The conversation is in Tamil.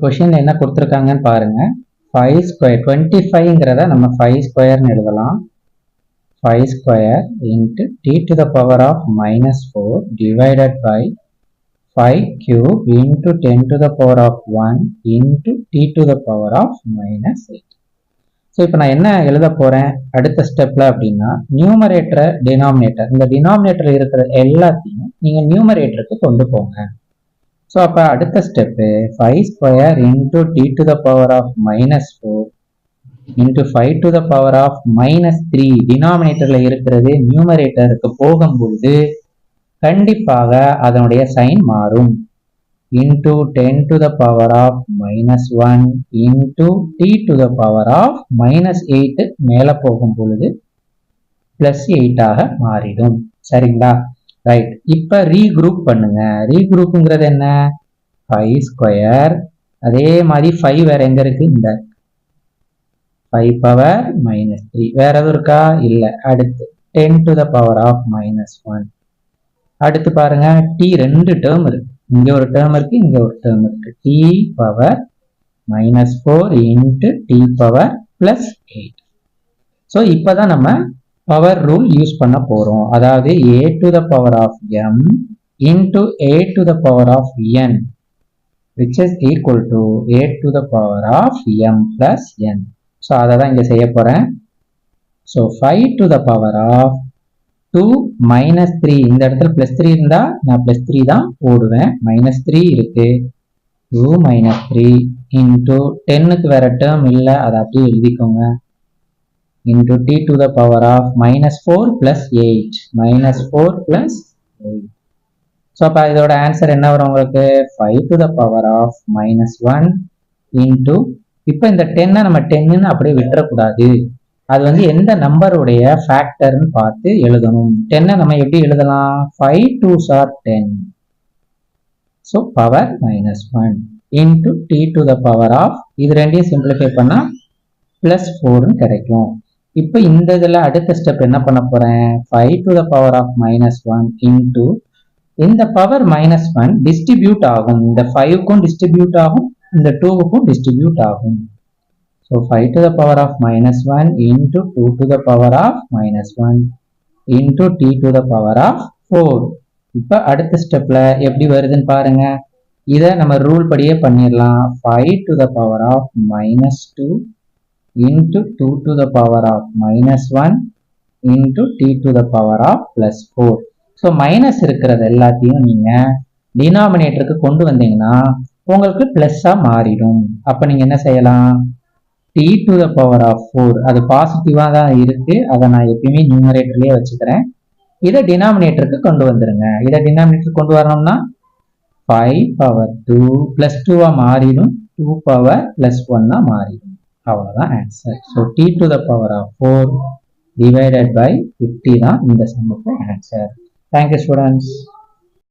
கொஷின் என்ன கொடுத்துருக்காங்கன்னு பாருங்க. 5 ஸ்கொயர் 25ங்கிறத நம்ம 5 ஸ்கொயர்னு எழுதலாம். 5 square into d to the power of -4 divided by 5 cube into 10 to the power of 1 into d to the power of -8. So இப்போ நான் என்ன எழுத போறேன் அடுத்த ஸ்டெப்ல அப்படின்னா, நியூமரேட்டரை டினாமினேட்டர், இந்த டினாமினேட்டர் இருக்கிற எல்லாத்தையும் நீங்க நியூமரேட்டருக்கு கொண்டு போங்க. ஸோ அப்போ அடுத்த step 5 square into d to the power of -4 into 5 to the power of -3 டினாமினேட்டர்ல இருக்கிறது நியூமரேட்டருக்கு போகும்போது கண்டிப்பாக அதனுடைய சைன் மாறும். Into 10 to the power of -1 into d to the power of -8 மேலே போகும் பொழுது +8 ஆக மாறிடும். சரிங்களா? ரைட். இப்போ ரீக்ரூப் பண்ணுங்க. ரீக்ரூப்புங்கிறது என்ன? 5 ஸ்கொயர், அதே மாதிரி 5 வேற எங்க இருக்கு? இந்த 5 பவர் -3 வேற எதுவும் இருக்கா? இல்லை. அடுத்து 10 டு த பவர் ஆஃப் -1. அடுத்து பாருங்க, டி 2 டேர்ம் இருக்கு. இங்க ஒரு டேர்ம் இருக்கு, இங்க ஒரு டேர்ம் இருக்கு. D power -4 into d power +8. So இப்போதான் நம்ம பவர் ரூல் யூஸ் பண்ண போறோம். அதாவது a to the power of m into a to the power of n, which is equal to a to the power of m plus n. So அதை தான் இங்க செய்ய போறேன். So 5 to the power of 2 -3, இந்த இடத்துல +3 இருந்தா நான் +3 தான் போடுவேன். -3 இருக்கு. 2 -3 into 10க்கு வேற டேர்ம் இல்லை, அதை அப்படியே எழுதிக்கோங்க. into t to the power of -4 plus 8. -4 plus 8. So அப்போ இதோட ஆன்சர் என்ன வரும் உங்களுக்கு? 5 to the power of -1 into, இப்போ இந்த 10 நம்ம 10ன்னு அப்படியே விட்டுறக்கூடாது. அது வந்து எந்த நம்பருடைய ஃபேக்டர்னு பார்த்து எழுதணும். 10 நம்ம எப்படி எழுதலாம்? 5 2s are 10. So power -1 into t to the power of, இது ரெண்டையும் சிம்பிளிஃபை பண்ணா +4 கிடைக்கும். இப்போ இந்த இதில் அடுத்த ஸ்டெப் என்ன பண்ண போறேன்? 5 to the power of -1 into, இந்த பவர் -1 டிஸ்ட்ரிபியூட் ஆகும். இந்த 5க்கும் டிஸ்ட்ரிபியூட் ஆகும், இந்த 2க்கும் டிஸ்ட்ரிபியூட் ஆகும். So 5 to the power of -1 into 2 to the power of -1 into t to the power of 4. இப்போ அடுத்த ஸ்டெப்ல எப்படி வருதுன்னு பாருங்க. இதை நம்ம ரூல் படியே பண்ணிடலாம். 5 to the power of -2 into 2 to the power of -1 into t to the power of +4. So minus இருக்கிறது எல்லாத்தையும் நீங்க டினாமினேட்டருக்கு கொண்டு வந்தீங்கன்னா உங்களுக்கு பிளஸ்ஸா மாறிடும். அப்ப நீங்க என்ன செய்யலாம்? t to the power of 4, அது பாசிட்டிவா தான் இருக்கு, அதை நான் எப்பயுமே நியூமரேட்டர்லயே வச்சுக்கிறேன். இதை டினாமினேட்டருக்கு கொண்டு வந்துருங்க. இதை டினாமினேட்டருக்கு கொண்டு வரணும்னா 5 power 2 +2 மாறிடும், 2 power +1 மாறிடும். அவ்வளவுதான் answer. So t to the power of 4 divided by 50 தான் இந்த சம்முக்கு ஆன்சர். Thank you students.